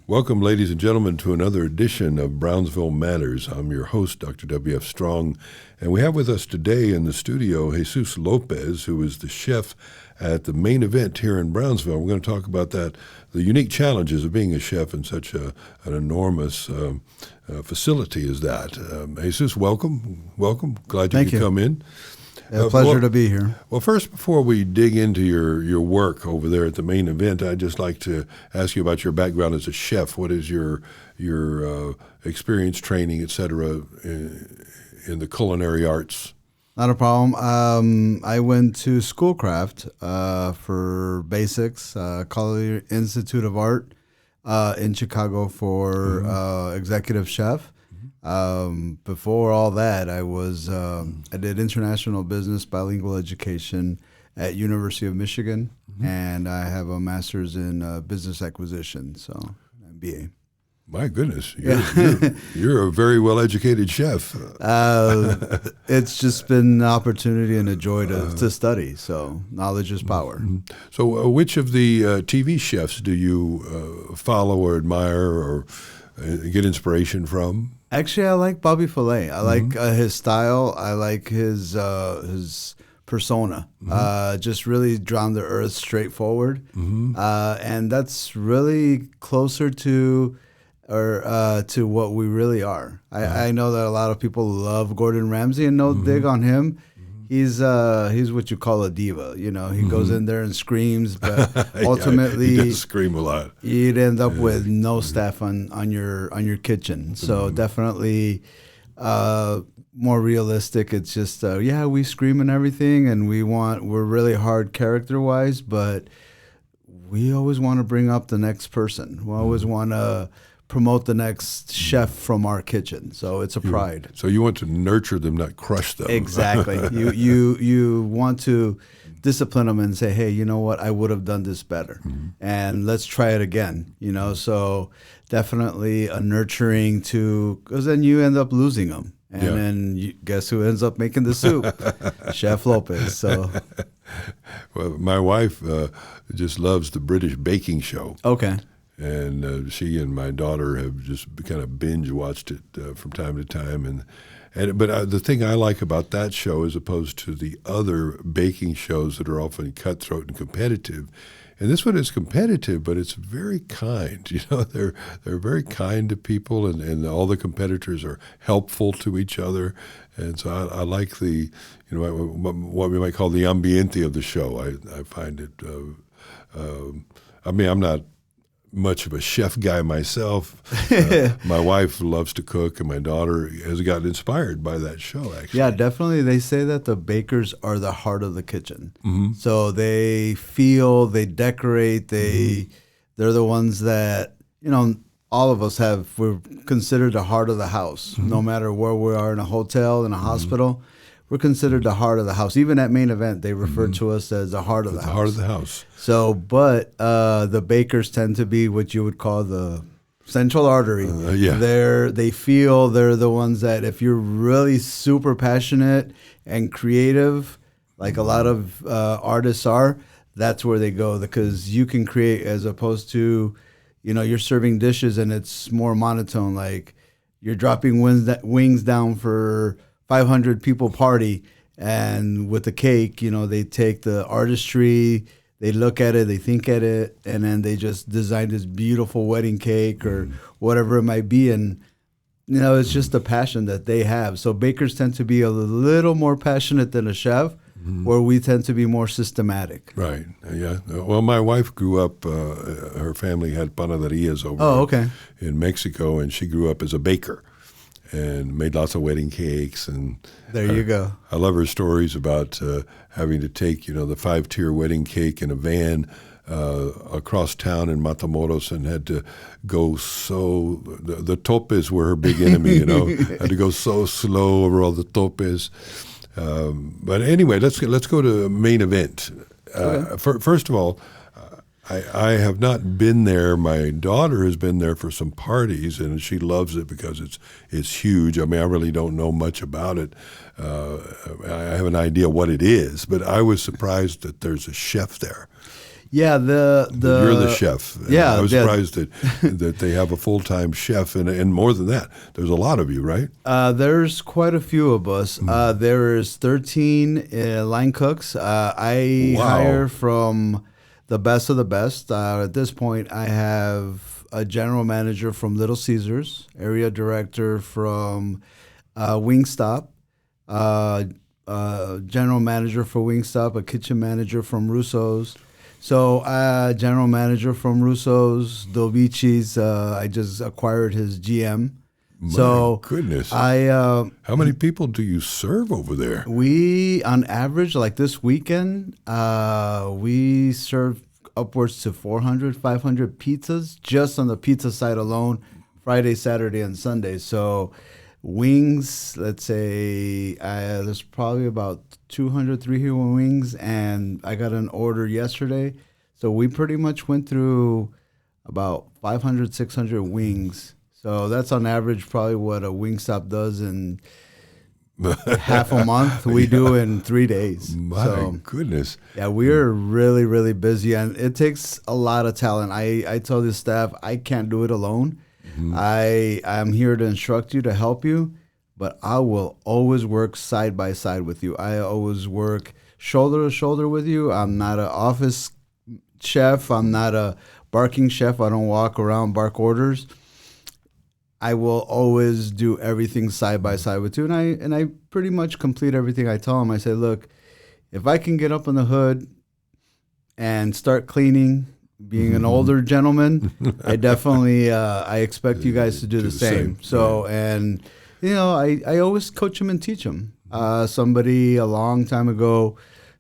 Welcome, ladies and gentlemen, to another edition of Brownsville Matters. I'm your host, Dr. W.F. Strong, and we have with us today in the studio Jesus Lopez, who is the chef at the main event here in Brownsville. We're going to talk about that, the unique challenges of being a chef in such an enormous facility as that. Jesus, welcome. Glad you could come in. Pleasure to be here. Well, first, before we dig into your work over there at the main event, I'd just like to ask you about your background as a chef. What is your experience, training, et cetera, in the culinary arts? Not a problem. I went to Schoolcraft for basics, Culinary Institute of Art in Chicago for executive chef. Before all that, I did international business, bilingual education at University of Michigan, and I have a master's in business acquisition, so MBA. My goodness, you're a very well-educated chef. It's just been an opportunity and a joy to study, so knowledge is power. So which of the TV chefs do you follow or admire or get inspiration from? Actually, I like Bobby Fillet. I like his style. I like his persona. Just really down to earth, straightforward, and that's really closer to what we really are. I know that a lot of people love Gordon Ramsay and no dig on him. He's what you call a diva. You know, he goes in there and screams, but ultimately he does scream a lot. You'd end up with no staff on your kitchen. So definitely more realistic. It's just we scream and everything, and we're really hard character wise, but we always want to bring up the next person. We always want to promote the next chef from our kitchen. So it's a pride. So you want to nurture them, not crush them. Exactly. You want to discipline them and say, hey, you know what? I would have done this better. And let's try it again. You know, so definitely a nurturing because then you end up losing them. And then guess who ends up making the soup? Chef Lopez. So, well, my wife just loves the British baking show. Okay. And she and my daughter have just kind of binge watched it from time to time. But the thing I like about that show, as opposed to the other baking shows that are often cutthroat and competitive, and this one is competitive, but it's very kind. You know, they're very kind to people, and all the competitors are helpful to each other. And so I like what we might call the ambiente of the show. I find it. I'm not much of a chef guy myself. My wife loves to cook, and my daughter has gotten inspired by that show, actually. Yeah, definitely. They say that the bakers are the heart of the kitchen. So they feel, they decorate, they're the ones that, you know, all of us we're considered the heart of the house. No matter where we are, in a hotel, in a hospital, we're considered the heart of the house. Even at main event, they refer to us as the heart of the house. The heart of the house. So, but the bakers tend to be what you would call the central artery. They feel they're the ones that if you're really super passionate and creative, like a lot of artists are, that's where they go, because you can create, as opposed to, you know, you're serving dishes and it's more monotone. Like you're dropping wings down for 500 people party, and with the cake, you know, they take the artistry, they look at it, they think at it, and then they just design this beautiful wedding cake or whatever it might be. And, you know, it's just the passion that they have. So bakers tend to be a little more passionate than a chef, where we tend to be more systematic. Right. Yeah. Well, my wife grew up, her family had panaderias over in Mexico, and she grew up as a baker and made lots of wedding cakes. And there you go. I love her stories about having to take, you know, the 5-tier wedding cake in a van across town in Matamoros, and had to go the topes were her big enemy, you know, had to go so slow over all the topes. But anyway, let's go to main event. First of all, I have not been there. My daughter has been there for some parties, and she loves it because it's huge. I mean, I really don't know much about it. I have an idea what it is, but I was surprised that there's a chef there. Yeah, You're the chef. Yeah, I was surprised that they have a full-time chef, and more than that, there's a lot of you, right? There's quite a few of us. There is 13 line cooks. I hire from the best of the best. At this point, I have a general manager from Little Caesars, area director from Wingstop, general manager for Wingstop, a kitchen manager from Russo's. So, general manager from Russo's, Dovici's, I just acquired his GM. My goodness. How many people do you serve over there? We, on average, like this weekend, we serve upwards to 400, 500 pizzas just on the pizza side alone, Friday, Saturday, and Sunday. So wings, let's say there's probably about 200, 300 wings, and I got an order yesterday. So we pretty much went through about 500, 600 wings. So that's on average probably what a Wingstop does in half a month. We do in 3 days. My goodness. Yeah, we are really, really busy, and it takes a lot of talent. I tell the staff, I can't do it alone. I'm here to instruct you, to help you, but I will always work side by side with you. I always work shoulder to shoulder with you. I'm not an office chef. I'm not a barking chef. I don't walk around, bark orders. I will always do everything side by side with you, and I pretty much complete everything I tell them. I say, look, if I can get up in the hood and start cleaning, being an older gentleman, I definitely I expect you guys to do the same. So, and I always coach them and teach them. Somebody a long time ago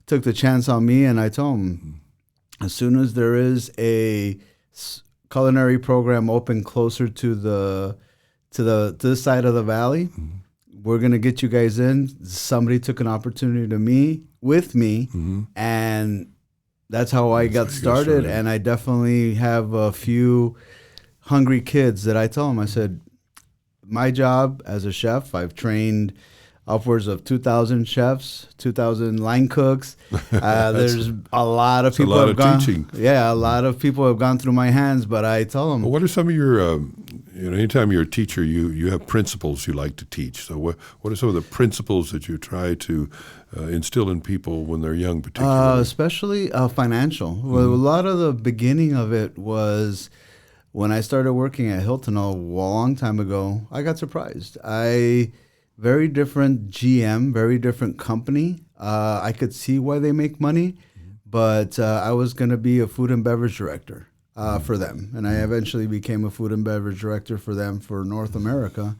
took the chance on me, and I told them, as soon as there is a culinary program open closer to the this side of the valley, we're gonna get you guys in. Somebody took an opportunity with me, and that's how I got started. And I definitely have a few hungry kids that I tell them. I said, my job as a chef, I've trained upwards of 2,000 chefs, 2,000 line cooks. There's a lot of people have gone. Teaching. Yeah, a lot of people have gone through my hands. But I tell them, well, what are some of your? Anytime you're a teacher, you have principles you like to teach. So what are some of the principles that you try to instill in people when they're young, particularly? Especially financial. Well, a lot of the beginning of it was when I started working at Hilton a long time ago. I got surprised. Very different GM, very different company. I could see why they make money, but I was going to be a food and beverage director for them. And I eventually became a food and beverage director for them for North America,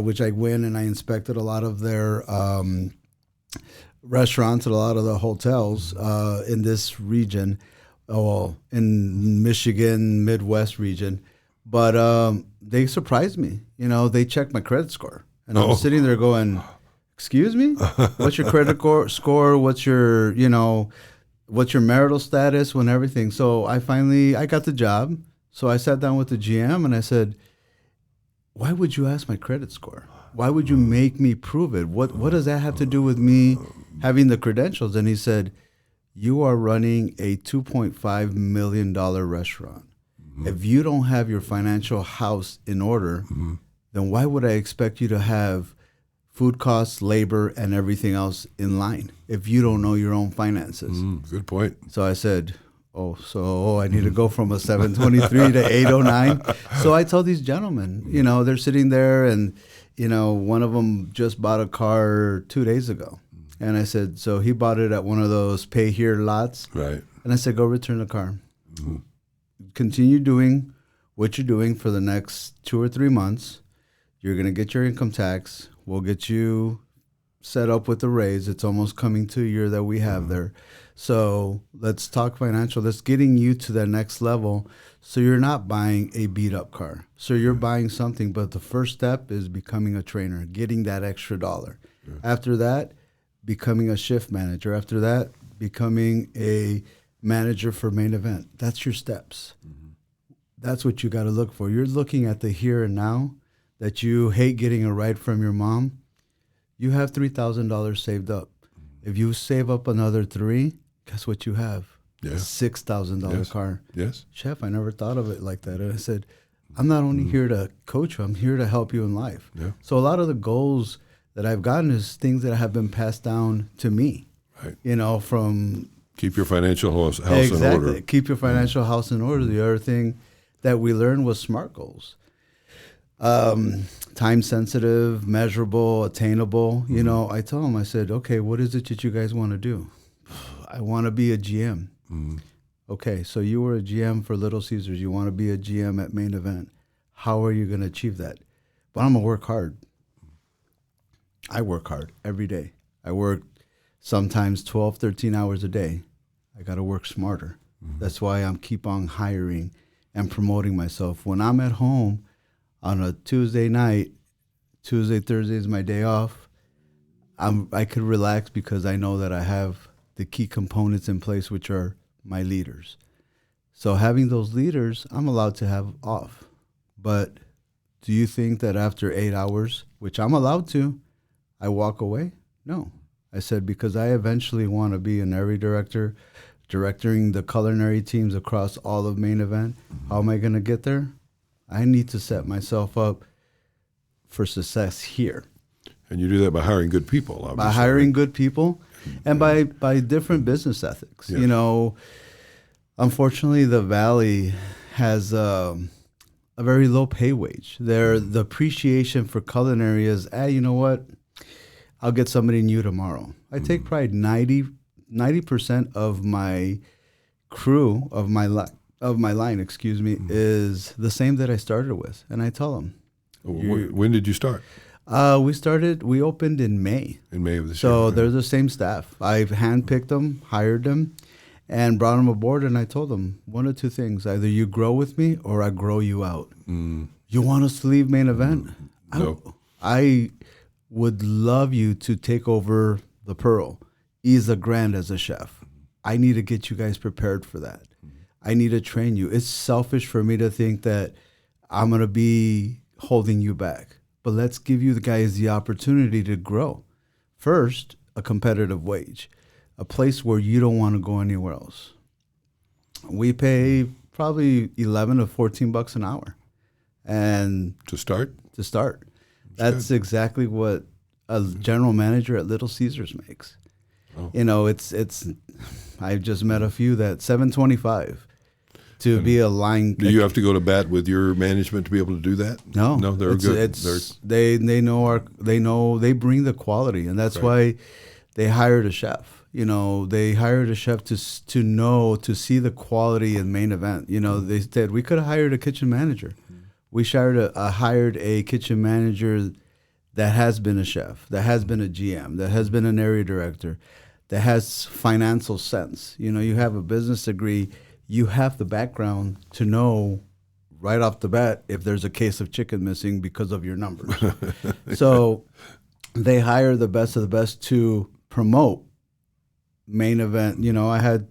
which I went and I inspected a lot of their restaurants and a lot of the hotels in this region, in Michigan, Midwest region. But they surprised me. They checked my credit score. And I'm sitting there going, excuse me? What's your credit score? What's your marital status and everything? So I got the job. So I sat down with the GM and I said, why would you ask my credit score? Why would you make me prove it? What does that have to do with me having the credentials? And he said, you are running a $2.5 million restaurant. If you don't have your financial house in order, then why would I expect you to have food costs, labor, and everything else in line if you don't know your own finances? Good point. So I said, I need to go from a 723 to 809. So I told these gentlemen, they're sitting there and, one of them just bought a car 2 days ago. And I said, so he bought it at one of those pay here lots. Right. And I said, go return the car. Continue doing what you're doing for the next 2 or 3 months. You're going to get your income tax. We'll get you set up with the raise. It's almost coming to a year that we have there. So let's talk financial. That's getting you to that next level. So you're not buying a beat up car. So you're buying something. But the first step is becoming a trainer, getting that extra dollar. After that, becoming a shift manager. After that, becoming a manager for main event. That's your steps. That's what you got to look for. You're looking at the here and now. That you hate getting a ride from your mom, you have $3,000 saved up. If you save up another $3,000, guess what you have? Yeah. A $6,000 car. Yes. Chef, I never thought of it like that. And I said, I'm not only here to coach you, I'm here to help you in life. Yeah. So a lot of the goals that I've gotten is things that have been passed down to me. Right. You know, from keep your financial house exactly, in order. Keep your financial house in order. The other thing that we learned was SMART goals. Time sensitive, measurable, attainable. You know, I told them, I said, okay, what is it that you guys want to do? I want to be a GM. Okay, so you were a GM for Little Caesars. You want to be a GM at Main Event. How are you going to achieve that? But I'm going to work hard. I work hard every day. I work sometimes 12, 13 hours a day. I got to work smarter. That's why I'm keep on hiring and promoting myself. When I'm at home on a Tuesday night, Tuesday, Thursday is my day off, I could relax because I know that I have the key components in place, which are my leaders. So having those leaders, I'm allowed to have off. But do you think that after 8 hours, which I'm allowed to, I walk away? No. I said, because I eventually want to be an area director, directing the culinary teams across all of Main Event. How am I going to get there? I need to set myself up for success here. And you do that by hiring good people, obviously. By hiring good people and by different business ethics. Yeah. You know, unfortunately, the Valley has a very low pay wage. The appreciation for culinary is, you know what? I'll get somebody new tomorrow. I take pride. 90% of my crew, of my line, is the same that I started with. And I tell them. When did you start? We opened in May. In May of this year. So yeah. they're the same staff. I've handpicked them, hired them, and brought them aboard. And I told them one of two things: either you grow with me, or I grow you out. You want us to leave Main Event? No. I would love you to take over the Pearl. He's a grand as a chef. I need to get you guys prepared for that. I need to train you. It's selfish for me to think that I'm going to be holding you back. But let's give you the guys the opportunity to grow. First, a competitive wage, a place where you don't want to go anywhere else. We pay probably 11 to 14 bucks an hour. And to start? That's exactly what a general manager at Little Caesars makes. Oh. You know, it's I've just met a few that $7.25 to be a line. Do you have to go to bat with your management to be able to do that? No, they're good. They bring the quality, and that's why they hired a chef. You know, they hired a chef to see the quality in Main Event. You know, they said we could have hired a kitchen manager. We hired a kitchen manager that has been a chef, that has been a GM, that has been an area director, that has financial sense. You know, you have a business degree, you have the background to know right off the bat if there's a case of chicken missing because of your numbers. So they hire the best of the best to promote Main Event. You know, I had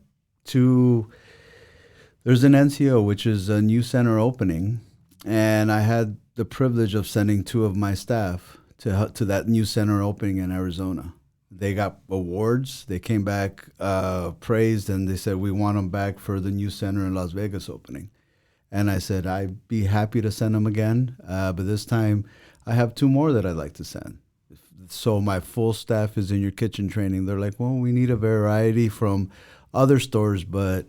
there's an NCO, which is a new center opening, and I had the privilege of sending two of my staff to that new center opening in Arizona. They got awards. They came back praised, and they said, we want them back for the new center in Las Vegas opening. And I said, I'd be happy to send them again, but this time I have two more that I'd like to send. So my full staff is in your kitchen training. They're like, well, we need a variety from other stores, but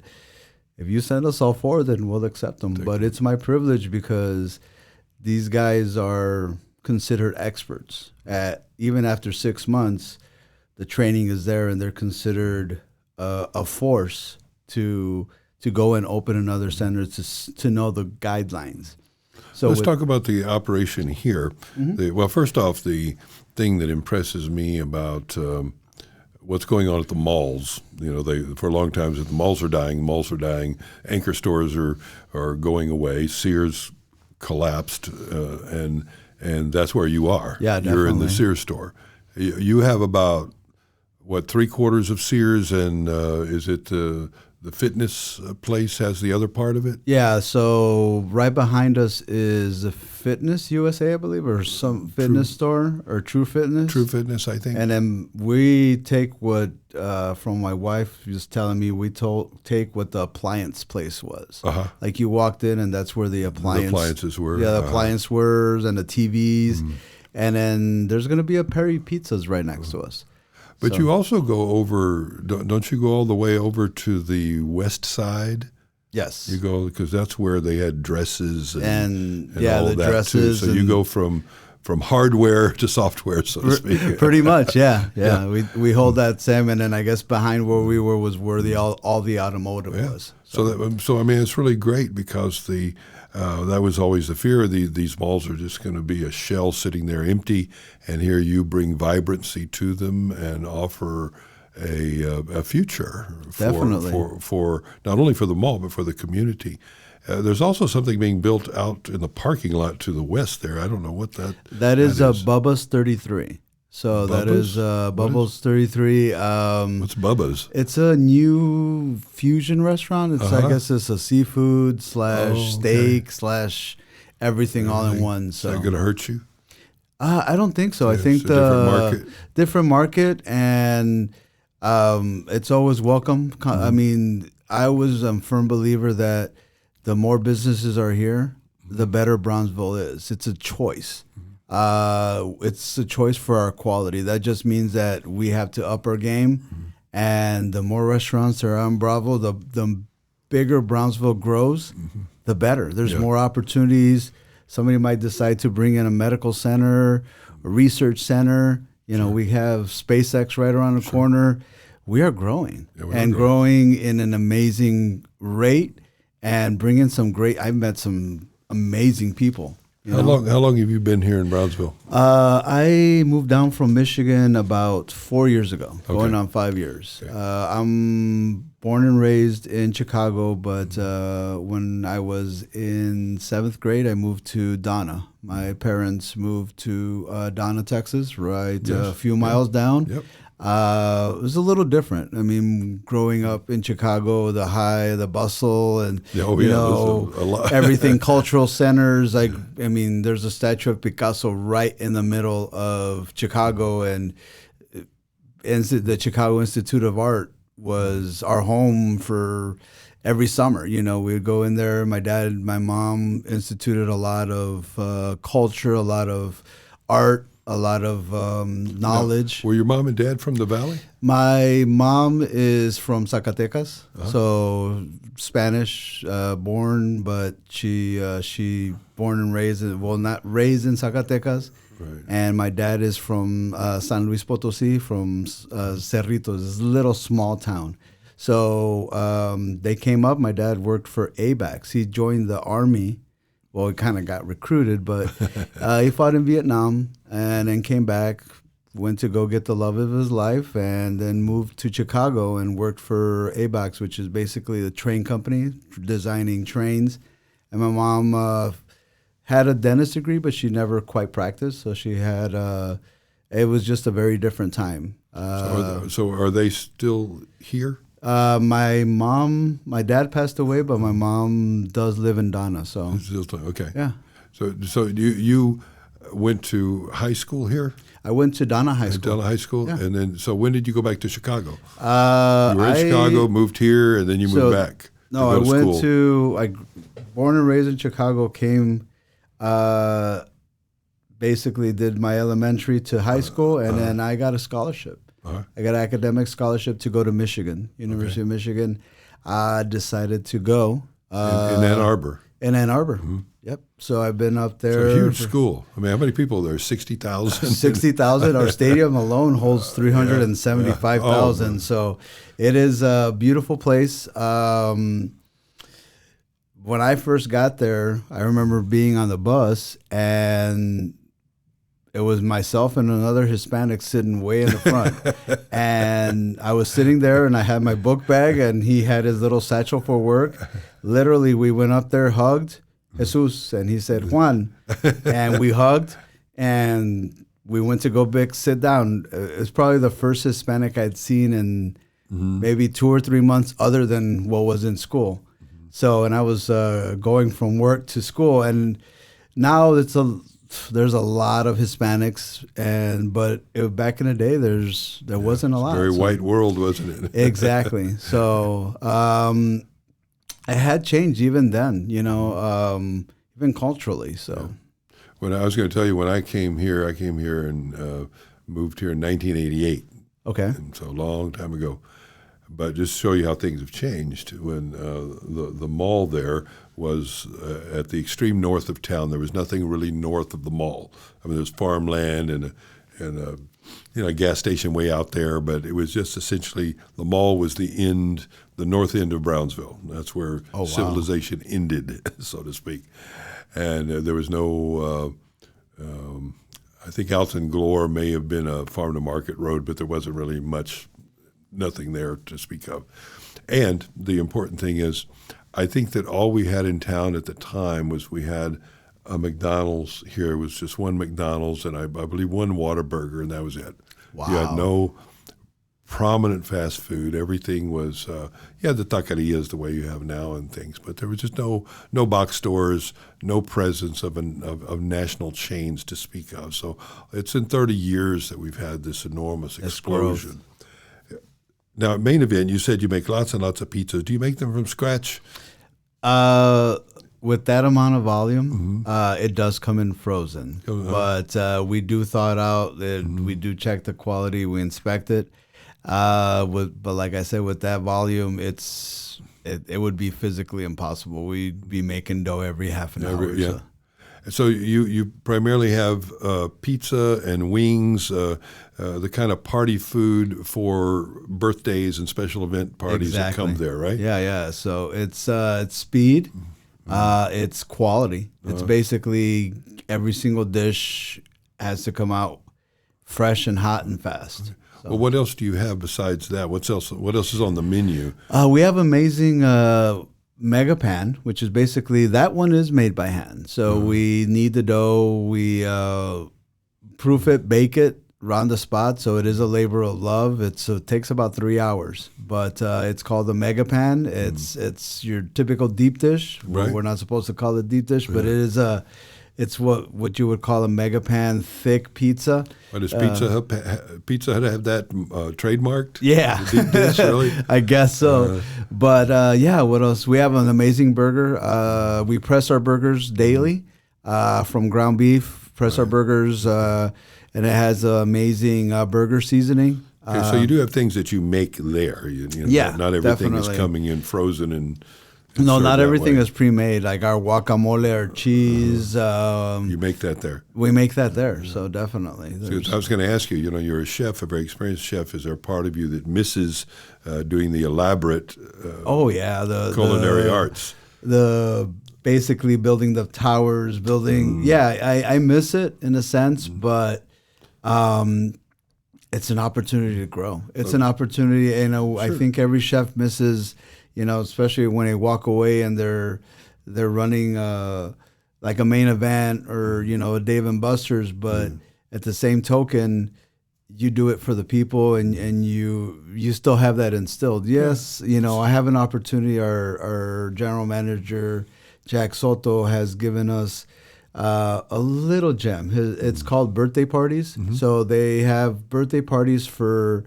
if you send us all four, then we'll accept them. But it's my privilege because these guys are considered experts. Even after 6 months, the training is there, and they're considered a force to go and open another center to know the guidelines. So let's talk about the operation here. Well, first off, the thing that impresses me about what's going on at the malls, you know, for a long time the malls are dying, anchor stores are going away, Sears collapsed, and that's where you are. Yeah, definitely. You're in the Sears store. You have about, 3/4 of Sears, and is it the fitness place has the other part of it? Yeah, so right behind us is a Fitness USA, I believe, or some fitness store, or True Fitness. True Fitness, I think. And then we take what, from my wife was telling me, take what the appliance place was. Uh-huh. Like you walked in and that's where the appliances were. Yeah, the appliance were and the TVs. Mm-hmm. And then there's going to be a Perry Pizzas right next to us. But you also go over, don't you go all the way over to the west side? Yes. You go, because that's where they had dresses and yeah, all the that dresses. Too. So you go from hardware to software, so to speak. Pretty much, yeah. We hold that same, and then I guess behind where we were was where all the automotive was. So I mean, it's really great because that was always the fear. These malls are just going to be a shell sitting there empty, and here you bring vibrancy to them and offer a future for not only for the mall but for the community. There's also something being built out in the parking lot to the west there. I don't know what that is. Bubba's 33. So that is Bubba's 33. What's Bubba's? It's a new fusion restaurant. I guess it's a seafood / steak / everything all in one. So is that going to hurt you? I don't think so. I think different market, and it's always welcome. Mm-hmm. I mean, I was a firm believer that the more businesses are here, the better Brownsville is. It's a choice. It's a choice for our quality. That just means that we have to up our game, and the more restaurants there are in Brownsville, the bigger Brownsville grows, the better. There's more opportunities. Somebody might decide to bring in a medical center, a research center. We have SpaceX right around the corner. We are growing growing in an amazing rate, and bringing some I've met some amazing people. How long have you been here in Brownsville? I moved down from Michigan about 4 years ago, going on 5 years. Okay. I'm born and raised in Chicago, but when I was in 7th grade, I moved to Donna. My parents moved to Donna, Texas, a few miles down. Yep. It was a little different. I mean, growing up in Chicago, the bustle, and everything, cultural centers. There's a statue of Picasso right in the middle of Chicago, and the Chicago Institute of Art was our home for every summer. We would go in there. My dad and my mom instituted a lot of culture, a lot of art, a lot of knowledge. Were your mom and dad from the Valley? My mom is from Zacatecas, so Spanish born, but she born and raised, not raised in Zacatecas. Right. And my dad is from San Luis Potosí, from Cerritos, this little small town. So they came up. My dad worked for ABAX. He joined the Army. Well, he kind of got recruited, but he fought in Vietnam and then came back, went to go get the love of his life, and then moved to Chicago and worked for ABAX, which is basically the train company, designing trains. And my mom had a dentist degree, but she never quite practiced. So she had, it was just a very different time. So are they still here? My dad passed away, but my mom does live in Donna. So okay, yeah. So you went to high school here? I went to Donna High School. Donna High School, yeah. And then so when did you go back to Chicago? You were in Chicago, moved here, and then you moved back. No, I went to born and raised in Chicago. Came, basically did my elementary to high school, and then I got a scholarship. I got an academic scholarship to go to Michigan, University of Michigan. I decided to go. In Ann Arbor. In Ann Arbor, yep. So I've been up there. It's a huge school. I mean, how many people are there? 60,000? 60,000. Our stadium alone holds 375,000. So it is a beautiful place. When I first got there, I remember being on the bus, and it was myself and another Hispanic sitting way in the front. And I was sitting there, and I had my book bag, and he had his little satchel for work. Literally, we went up there, hugged Jesus, and he said, Juan. And we hugged, and we went to go sit down. It's probably the first Hispanic I'd seen in maybe 2 or 3 months other than what was in school. So, and I was going from work to school, and now there's a lot of Hispanics, but back in the day, there wasn't a lot. Very white world, wasn't it? Exactly. So it had changed even then, even culturally. So, when I was going to tell you, when I came here and moved here in 1988. Okay. And so a long time ago. But just to show you how things have changed, when the mall there was at the extreme north of town, there was nothing really north of the mall. I mean, there was farmland and a gas station way out there, but it was just essentially the mall was the north end of Brownsville. That's where civilization ended, so to speak. And there was no. I think Alton Glore may have been a farm to market road, but there wasn't really nothing there to speak of. And the important thing is, I think that all we had in town at the time was we had a McDonald's here. It was just one McDonald's, and I believe one Whataburger, and that was it. Wow. You had no prominent fast food. Everything was, you had the taquerias the way you have now and things, but there was just no box stores, no presence of national chains to speak of. So it's in 30 years that we've had this enormous explosion. Now, at Main Event, you said you make lots and lots of pizzas. Do you make them from scratch? With that amount of volume, it does come in frozen. But we do thaw it out. We do check the quality. We inspect it. But like I said, with that volume, it would be physically impossible. We'd be making dough every half an hour. Yeah. So you primarily have pizza and wings, the kind of party food for birthdays and special event parties that come there, right? Yeah. So it's speed, it's quality. It's basically every single dish has to come out fresh and hot and fast. So. Well, what else do you have besides that? What else is on the menu? We have amazing Mega Pan, which is basically, that one is made by hand. So we knead the dough, we proof it, bake it, on the spot. So it is a labor of love. It takes about 3 hours, but it's called the Mega Pan. It's your typical deep dish. Right. We're not supposed to call it deep dish, but it is it's what you would call a Mega Pan thick pizza. What does Pizza Hut have that trademarked? Yeah, deep dish, really? I guess so. But what else? We have an amazing burger. We press our burgers daily from ground beef. Press our burgers, and it has amazing burger seasoning. Okay, so you do have things that you make there. Not everything definitely. is coming in frozen and. No, not everything is pre-made. Like our guacamole, our cheese. You make that there. We make that there, so definitely. So I was going to ask you. You're a chef, a very experienced chef. Is there a part of you that misses doing the elaborate? Culinary arts. The basically building the towers, building. Yeah, I miss it in a sense, but it's an opportunity to grow. It's an opportunity, sure. I think every chef misses. Especially when they walk away and they're running like a Main Event or a Dave & Buster's, but at the same token, you do it for the people and you still have that instilled. Yes, I have an opportunity. Our general manager Jack Soto has given us a little gem. It's called birthday parties. So they have birthday parties for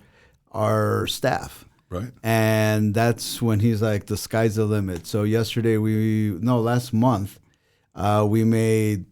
our staff. Right. And that's when he's like, the sky's the limit. So last month, we made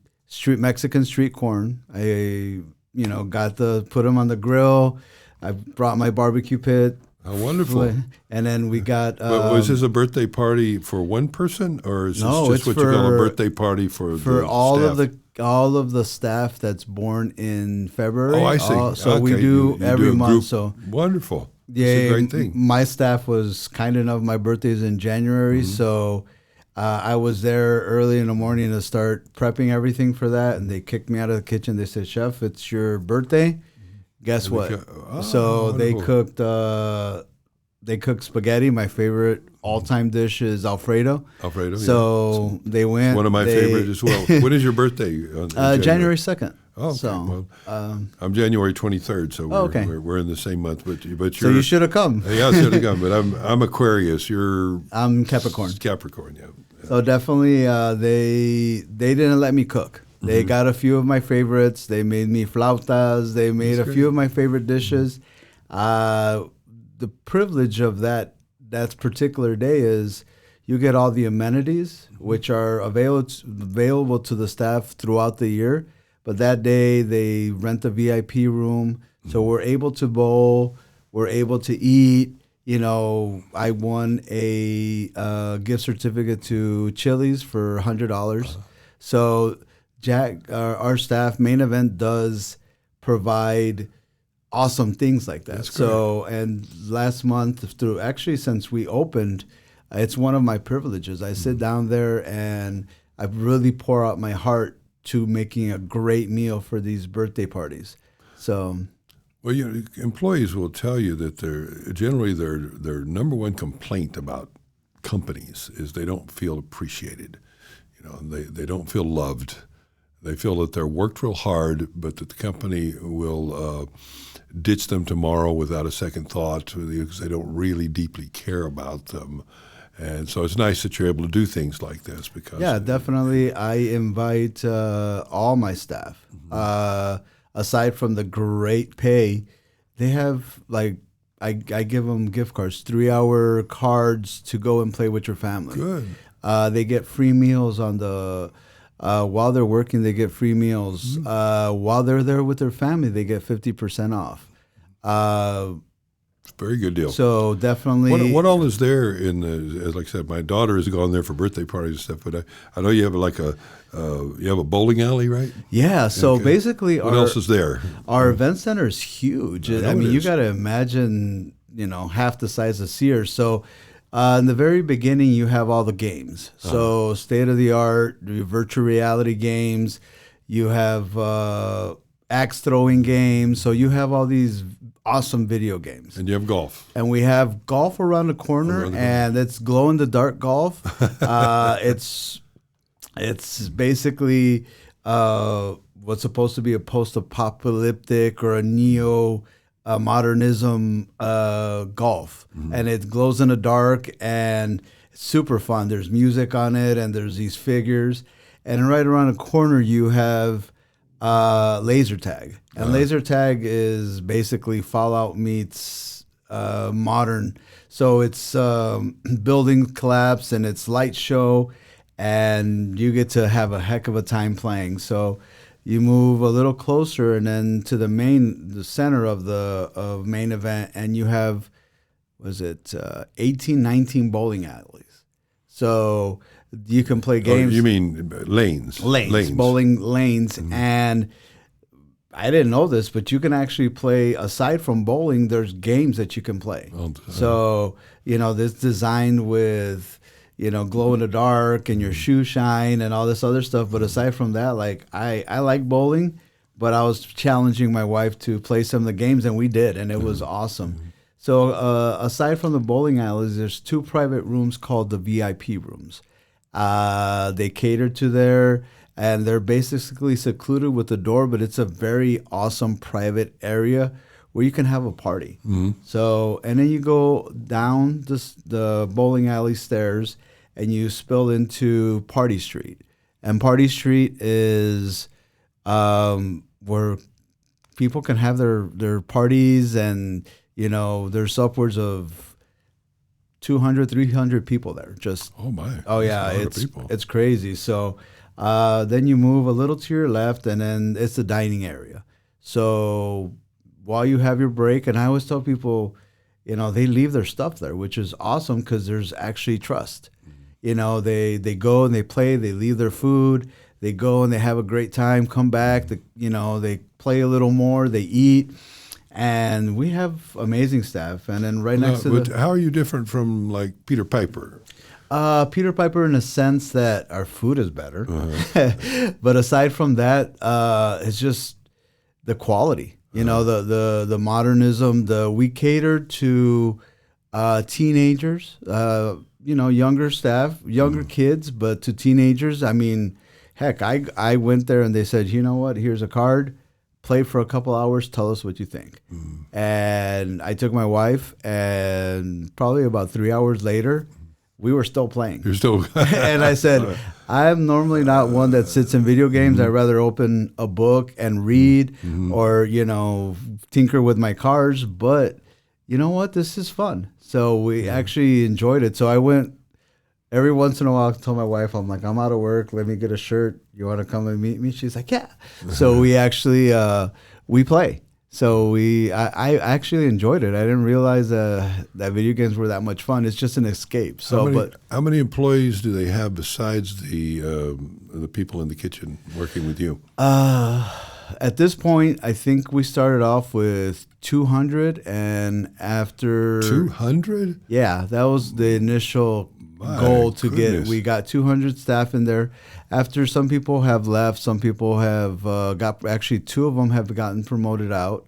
Mexican street corn. I, put them on the grill. I brought my barbecue pit. How wonderful. And then we got... but was this a birthday party for one person, or is this just what you call a birthday party for the all staff? all of the staff that's born in February. Oh, I see. So we do every month. Group. So wonderful. Yeah, it's a great thing. My staff was kind enough. My birthday's in January, so I was there early in the morning to start prepping everything for that. And they kicked me out of the kitchen. They said, "Chef, it's your birthday. Guess what?" So wonderful. they cooked spaghetti. My favorite all-time dish is Alfredo. Alfredo. So they went. One of my favorite as well. When is your birthday? January 2nd. Oh, okay. So, I'm January 23rd, so we're in the same month. But you're, so you should have come. Yeah, I should have come. But I'm Aquarius. I'm Capricorn. Capricorn, yeah. So definitely, they didn't let me cook. They got a few of my favorites. They made me flautas. They made a few of my favorite dishes. The privilege of that particular day is you get all the amenities, which are available to the staff throughout the year. But that day, they rent a VIP room. So we're able to bowl. We're able to eat. You know, I won a gift certificate to Chili's for $100. So Jack, our staff, Main Event does provide awesome things like that. That's so, and last month, since we opened, it's one of my privileges. I sit down there and I really pour out my heart to making a great meal for these birthday parties. So, well, employees will tell you that their number one complaint about companies is they don't feel appreciated. You know, they don't feel loved. They feel that they're worked real hard, but that the company will ditch them tomorrow without a second thought because they don't really deeply care about them. And so it's nice that you're able to do things like this because definitely. I invite all my staff. Aside from the great pay, they have I give them gift cards, 3-hour cards to go and play with your family. Good. They get free meals on the while they're working. They get free meals while they're there with their family. They get 50% off. Very good deal. So definitely. What all is there in as like I said, my daughter has gone there for birthday parties and stuff. But I know you have you have a bowling alley, right? Yeah. So basically, what else is there? Our event center is huge. I mean, you got to imagine, half the size of Sears. So in the very beginning, you have all the games. So state of the art, virtual reality games. You have axe throwing games. So you have all these awesome video games. And you have golf. And we have golf around the corner, and it's glow in the dark golf. It's basically what's supposed to be a post-apocalyptic or a neo-modernism golf. And it glows in the dark, and it's super fun. There's music on it, and there's these figures. And right around the corner, you have laser tag. And laser tag is basically Fallout meets modern. So it's building collapse and it's light show, and you get to have a heck of a time playing. So you move a little closer, and then to the center of Main Event, and you have 18, 19 bowling alleys. So you can play games. You mean lanes? Lanes. Bowling lanes. And I didn't know this, but you can actually play, aside from bowling, there's games that you can play. So, this designed with, glow in the dark and your shoe shine and all this other stuff. But aside from that, I like bowling, but I was challenging my wife to play some of the games, and we did, and it was awesome. So aside from the bowling alleys, there's 2 private rooms called the VIP rooms. They cater to there, and they're basically secluded with the door, but it's a very awesome private area where you can have a party. So, and then you go down the bowling alley stairs, and you spill into Party Street. And Party Street is where people can have their parties, and there's upwards of 200, 300 people there. It's crazy. So then you move a little to your left, and then it's the dining area. So while you have your break, and I always tell people, they leave their stuff there, which is awesome because there's actually trust. They go and they play, they leave their food, they go and they have a great time, come back, they play a little more, they eat. And we have amazing staff. And then next to how are you different from like Peter Piper? Peter Piper in a sense that our food is better. But aside from that, it's just the quality. The modernism. We cater to teenagers, younger staff, younger kids, but to teenagers. I mean, Heck, I went there and they said, you know what? Here's a card. Play for a couple hours. Tell us what you think. And I took my wife, and probably about 3 hours later, we were still playing. You're still. And I said, I'm normally not one that sits in video games. I'd rather open a book and read or, tinker with my cars. But you know what? This is fun. So we actually enjoyed it. So I went every once in a while. I tell my wife, I'm like, I'm out of work. Let me get a shirt. You want to come and meet me? She's like, yeah. So we actually, we play. So I actually enjoyed it. I didn't realize that video games were that much fun. It's just an escape. So, how many employees do they have besides the people in the kitchen working with you? At this point, I think we started off with 200, and after 200, yeah, that was the initial goal to get. We got 200 staff in there. After some people have left, some people have actually 2 of them have gotten promoted out.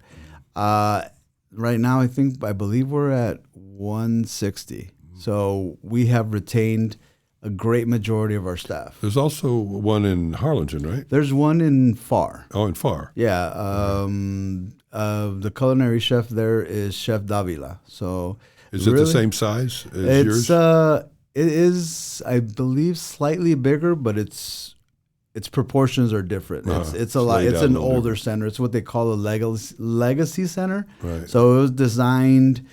Right now, I believe we're at 160. So we have retained a great majority of our staff. There's also one in Harlingen, right? There's one in Far. Oh, in Far. Yeah. The culinary chef there is Chef Davila. So is it the same size as yours? It is, I believe, slightly bigger, but its proportions are different. It's a lot. It's an older center. It's what they call a legacy center. Right. So it was designed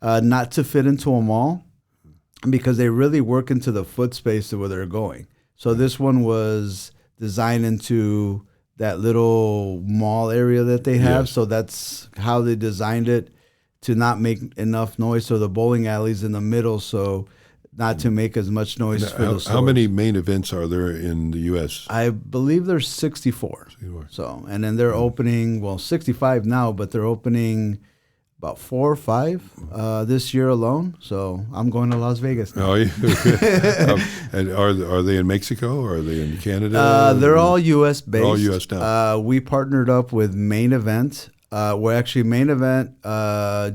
not to fit into a mall, because they really work into the foot space of where they're going. So this one was designed into that little mall area that they have. Yes. So that's how they designed it, to not make enough noise. So the bowling alley's in the middle, so not to make as much noise for the stores. How many main events are there in the U.S.? I believe there's 64. So, and then they're opening, 65 now, but they're opening about 4 or 5 this year alone. So I'm going to Las Vegas now. Oh, yeah. And are they in Mexico, or are they in Canada? They're all U.S. based. All U.S. now. We partnered up with Main Event. Main Event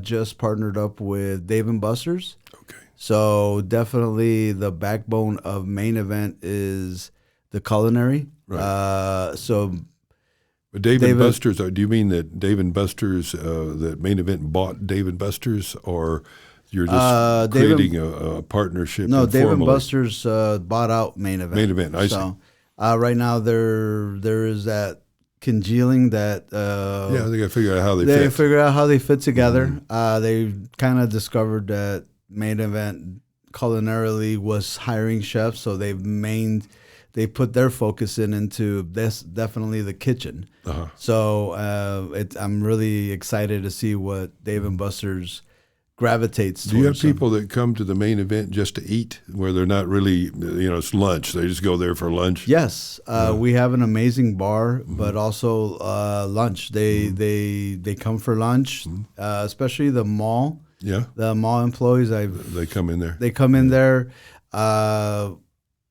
just partnered up with Dave & Buster's. Okay. So definitely the backbone of Main Event is the culinary. Right. But Dave & Buster's, do you mean that Dave & Buster's, that Main Event bought Dave & Buster's, or you're just creating a partnership? No, Dave & Buster's bought out Main Event. Main Event, I see. Right now there is that congealing that. They got to figure out how they fit. They figured out how they fit together. They kind of discovered that Main Event culinarily was hiring chefs, so they put their focus into this, definitely the kitchen. So I'm really excited to see what Dave & Buster's gravitates towards. Do you have people that come to the Main Event just to eat, where they're not really, it's lunch, they just go there for lunch? Yes. We have an amazing bar, but also lunch. They come for lunch, especially the mall. Yeah. The mall employees, they come in there. They come in there, chow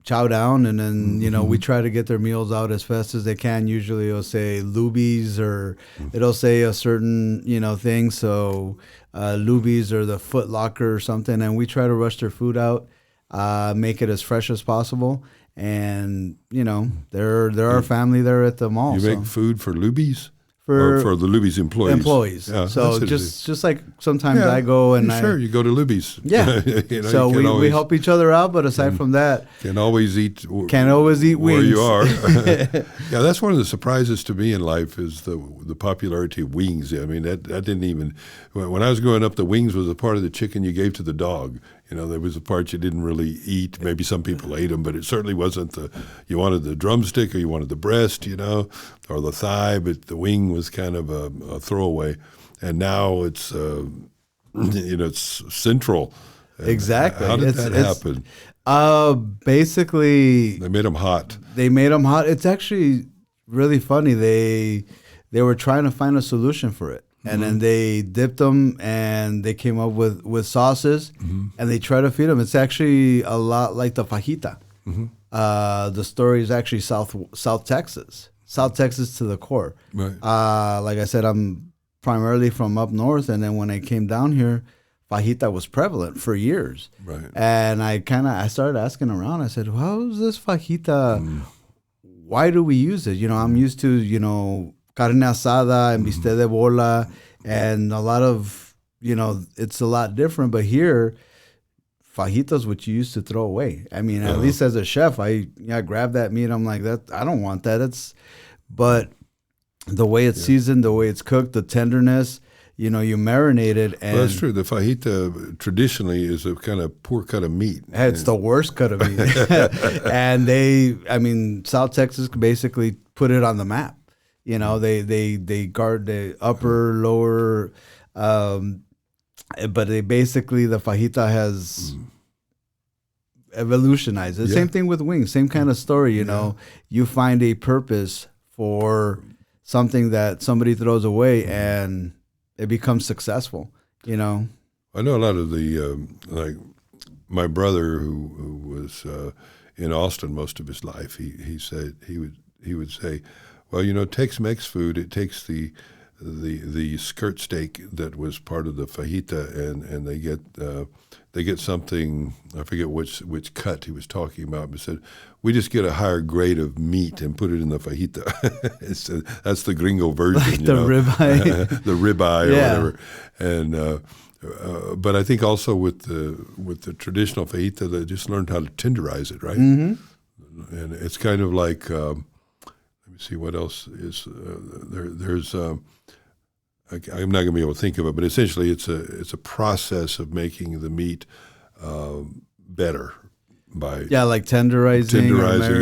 down, and then we try to get their meals out as fast as they can. Usually it'll say Luby's, or it'll say a certain thing. So Luby's or the Foot Locker or something, and we try to rush their food out, make it as fresh as possible. And they're our family there at the mall. You make food for Luby's? For the Luby's employees. Yeah, so just like sometimes I go and you go to Luby's. Yeah. So we help each other out, but aside from that, can't always eat wings where you are. Yeah, that's one of the surprises to me in life, is the popularity of wings. I mean, that didn't even, when I was growing up, the wings was a part of the chicken you gave to the dog. There was a part you didn't really eat. Maybe some people ate them, but it certainly wasn't you wanted the drumstick, or you wanted the breast, or the thigh, but the wing was kind of a throwaway. And now it's, it's central. Exactly. How did that happen? Basically, they made them hot. It's actually really funny. They were trying to find a solution for it. And then they dipped them, and they came up with sauces, and they try to feed them. It's actually a lot like the fajita. The story is actually South Texas to the core. Right. Like I said, I'm primarily from up north, and then when I came down here, fajita was prevalent for years. Right. And I started asking around. I said, "How is this fajita? why do we use it? I'm used to, carne asada and bistec de bola and a lot of, it's a lot different. But here, fajitas, what you used to throw away. I mean, at least as a chef, I grab that meat. I'm like, that I don't want that. But the way it's seasoned, the way it's cooked, the tenderness, you marinate it. And well, that's true. The fajita traditionally is a kind of poor cut of meat. It's the worst cut of meat. And South Texas basically put it on the map. They guard the upper, lower, but the fajita has evolutionized. The same thing with wings, same kind of story. You find a purpose for something that somebody throws away and it becomes successful. I know a lot of the like my brother who was in Austin most of his life. He said he would say, well, Tex-Mex food, it takes the skirt steak that was part of the fajita, and they get something, I forget which cut he was talking about, but said we just get a higher grade of meat and put it in the fajita. That's the gringo version, like the ribeye, the ribeye or whatever. And but I think also with the traditional fajita, they just learned how to tenderize it, right? Mm-hmm. And it's kind of like. Let me see what else is there. There's I'm not going to be able to think of it, but essentially it's a process of making the meat better by like tenderizing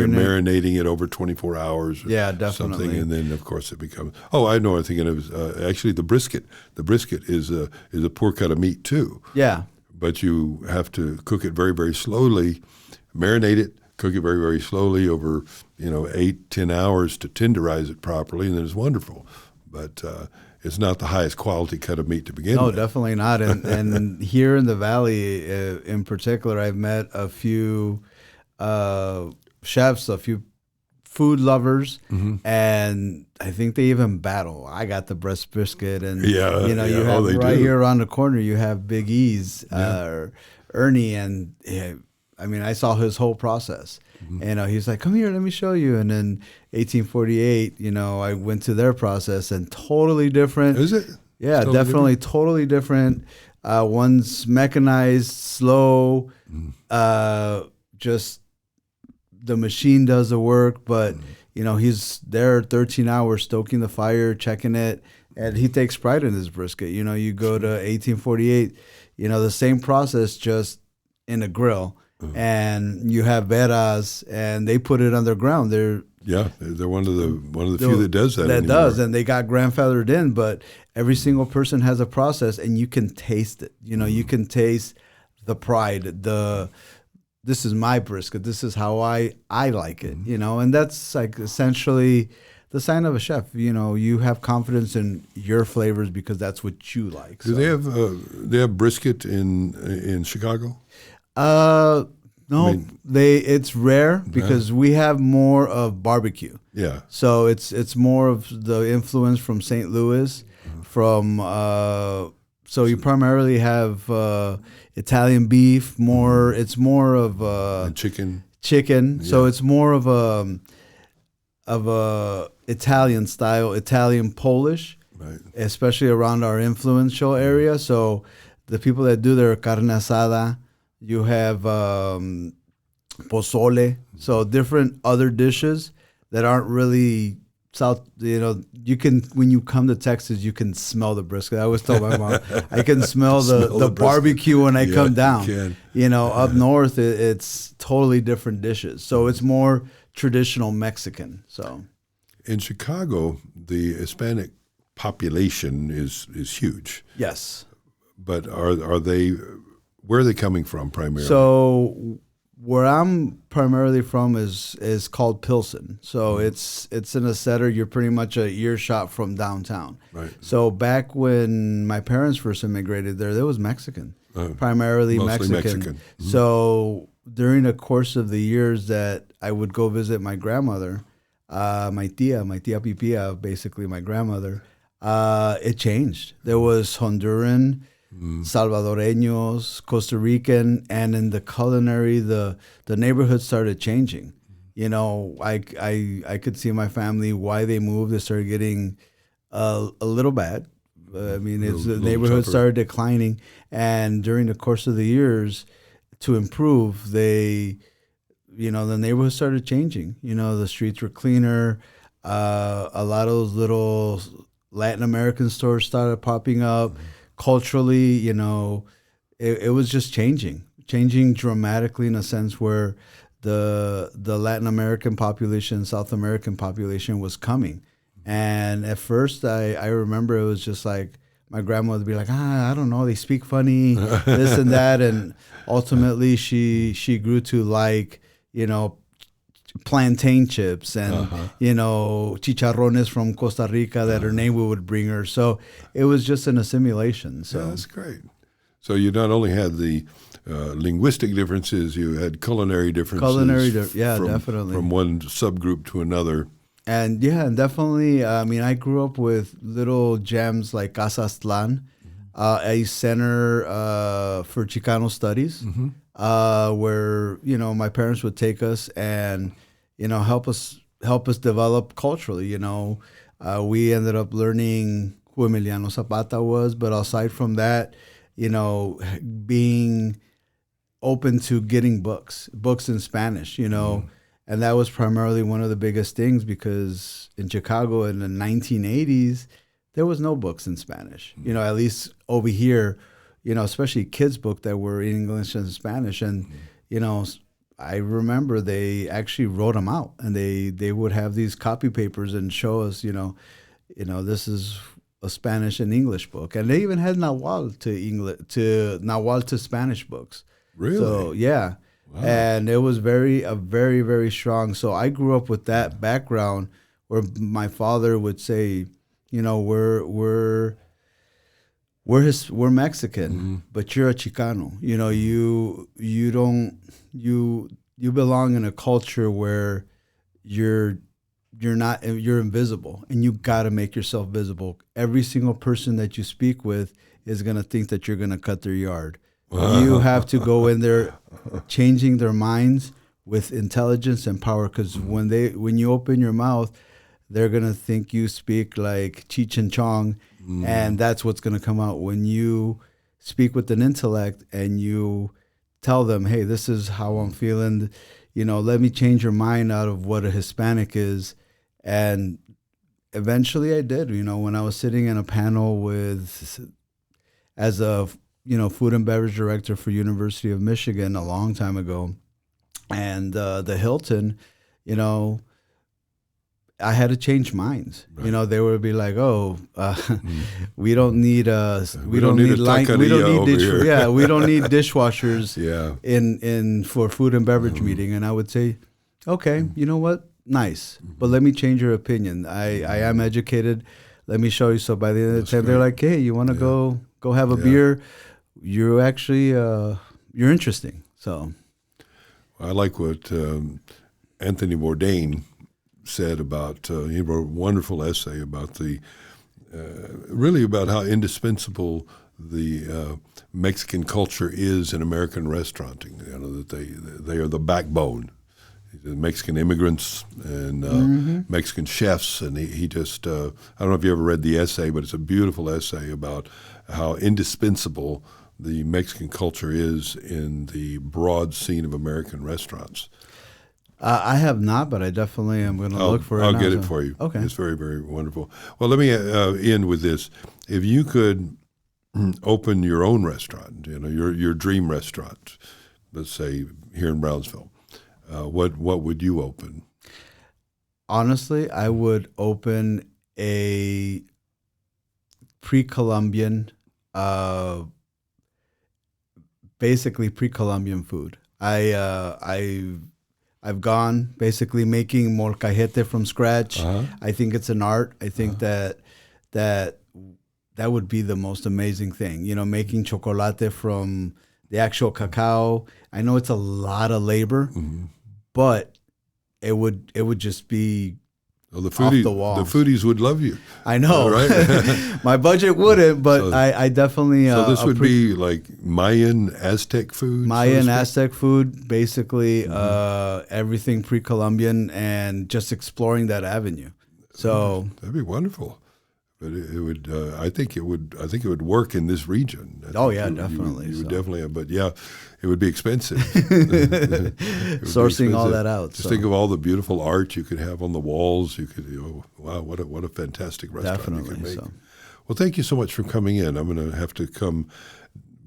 and marinating it over 24 hours. Definitely. Something, and then of course it becomes. Oh, I know. I'm thinking of actually the brisket. The brisket is a poor cut of meat too. Yeah, but you have to cook it very, very slowly, marinate it. Cook it very, very slowly over, 8-10 hours to tenderize it properly, and then it's wonderful. But it's not the highest quality cut of meat to begin with. No, definitely not. And here in the Valley, in particular, I've met a few chefs, a few food lovers, and I think they even battle. I got the breast brisket, and you have here around the corner, you have Big E's or Ernie, and I saw his whole process. And he's like, come here, let me show you. And then 1848, I went to their process and totally different. Is it? Yeah, definitely totally different. One's mechanized, slow, just the machine does the work. But, he's there 13 hours stoking the fire, checking it. And he takes pride in his brisket. You go to 1848, the same process, just in a grill. And you have veras, and they put it underground. They're one of the few that does that. That does, and they got grandfathered in. But every single person has a process, and you can taste it. You can taste the pride. This is my brisket. This is how I like it. And that's like essentially the sign of a chef. You have confidence in your flavors because that's what you like. Do they have brisket in Chicago? No, it's rare because we have more of barbecue. Yeah. So it's more of the influence from St. Louis, from so you primarily have Italian beef. It's more of and chicken. Yeah. So it's more of a Italian style, Italian Polish, right? Especially around our influential area. So the people that do their carne asada. You have pozole, so different other dishes that aren't really South. You can, when you come to Texas, you can smell the brisket. I always tell my mom, I can smell the barbecue when I come down. Up north, it's totally different dishes. So it's more traditional Mexican. So in Chicago, the Hispanic population is huge. Yes, but are they? Where are they coming from primarily? So where I'm primarily from is called Pilsen. So it's in a setter. You're pretty much a earshot from downtown. Right. So back when my parents first immigrated there was Mexican, primarily Mexican. Mm-hmm. So during the course of the years that I would go visit my grandmother, my tia Pipia, basically my grandmother, it changed. There was Honduran, Salvadoreños, Costa Rican, and in the culinary, the neighborhood started changing. I could see my family why they moved. They started getting a little bad. I mean, the neighborhood started declining, and during the course of the years, to improve, the neighborhood started changing. The streets were cleaner. A lot of those little Latin American stores started popping up. Culturally, it was just changing dramatically in a sense where the Latin American population, South American population was coming. And at first, I remember it was just like my grandma would be like, I don't know, they speak funny, this and that. And ultimately, she grew to like, plantain chips and, chicharrones from Costa Rica that her neighbor would bring her. So it was just an assimilation. So yeah, that's great. So you not only had the linguistic differences, you had culinary differences. Definitely. From one subgroup to another. And definitely. I mean, I grew up with little gems like Casa Aztlán, a center for Chicano studies, where my parents would take us and help us develop culturally. We ended up learning who Emiliano Zapata was, but aside from that, being open to getting books in Spanish, and that was primarily one of the biggest things because in Chicago in the 1980s, there was no books in Spanish, at least over here, especially kids' book that were in English and Spanish. And, I remember they actually wrote them out and they would have these copy papers and show us, this is a Spanish and English book. And they even had Nahuatl to Spanish books. Really? So, yeah. Wow. And it was very, very strong. So I grew up with that background where my father would say, we're Mexican, but you're a Chicano. You belong in a culture where you're invisible, and you got to make yourself visible. Every single person that you speak with is going to think that you're going to cut their yard. You have to go in there changing their minds with intelligence and power, because when you open your mouth, they're going to think you speak like Cheech and Chong, and that's what's going to come out. When you speak with an intellect and you tell them, hey, this is how I'm feeling, let me change your mind out of what a Hispanic is. And eventually I did, when I was sitting in a panel as a food and beverage director for University of Michigan a long time ago. And the Hilton, I had to change minds. Right. They would be like, we don't need we don't need dishwashers in for food and beverage meeting. And I would say, okay, you know what? Nice. But let me change your opinion. I am educated. Let me show you. So by the end of the time, they're like, hey, you want to go have a beer? You're actually you're interesting. So I like what Anthony Bourdain said about he wrote a wonderful essay about really about how indispensable the Mexican culture is in American restaurating. That they are the backbone. The Mexican immigrants and Mexican chefs, and he just I don't know if you ever read the essay, but it's a beautiful essay about how indispensable the Mexican culture is in the broad scene of American restaurants. I have not, but I definitely am going to look for it. I'll get it for you. Okay. It's very, very wonderful. Well, let me end with this. If you could open your own restaurant, your dream restaurant, let's say here in Brownsville, what would you open? Honestly, I would open a pre-Columbian, basically pre-Columbian food. I've gone basically making molcajete from scratch. I think it's an art. I think that would be the most amazing thing. Making chocolate from the actual cacao. I know it's a lot of labor, but it would just be Well, the off the wall. The foodies would love you. I know, right? My budget wouldn't, but I definitely. So this would be like Mayan, Aztec food. Mayan, Aztec food, basically everything pre-Columbian, and just exploring that avenue. So that'd be wonderful. But it would. I think it would. I think it would work in this region. Definitely. You would definitely. But yeah, it would be expensive. Sourcing all that out. Just think of all the beautiful art you could have on the walls. You could. Wow, what a fantastic restaurant Definitely, you could make. so. Well, thank you so much for coming in. I'm going to have to come.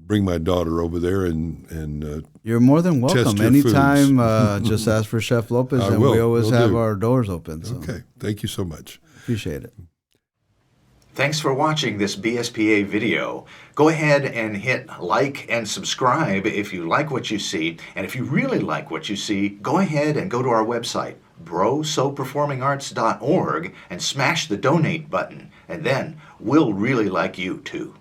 Bring my daughter over there and you're more than welcome. Anytime, just ask for Chef Lopez, and we always have our doors open. So. Okay, thank you so much. Appreciate it. Thanks for watching this BSPA video. Go ahead and hit like and subscribe if you like what you see. And if you really like what you see, go ahead and go to our website, brosoperformingarts.org, and smash the donate button. And then we'll really like you too.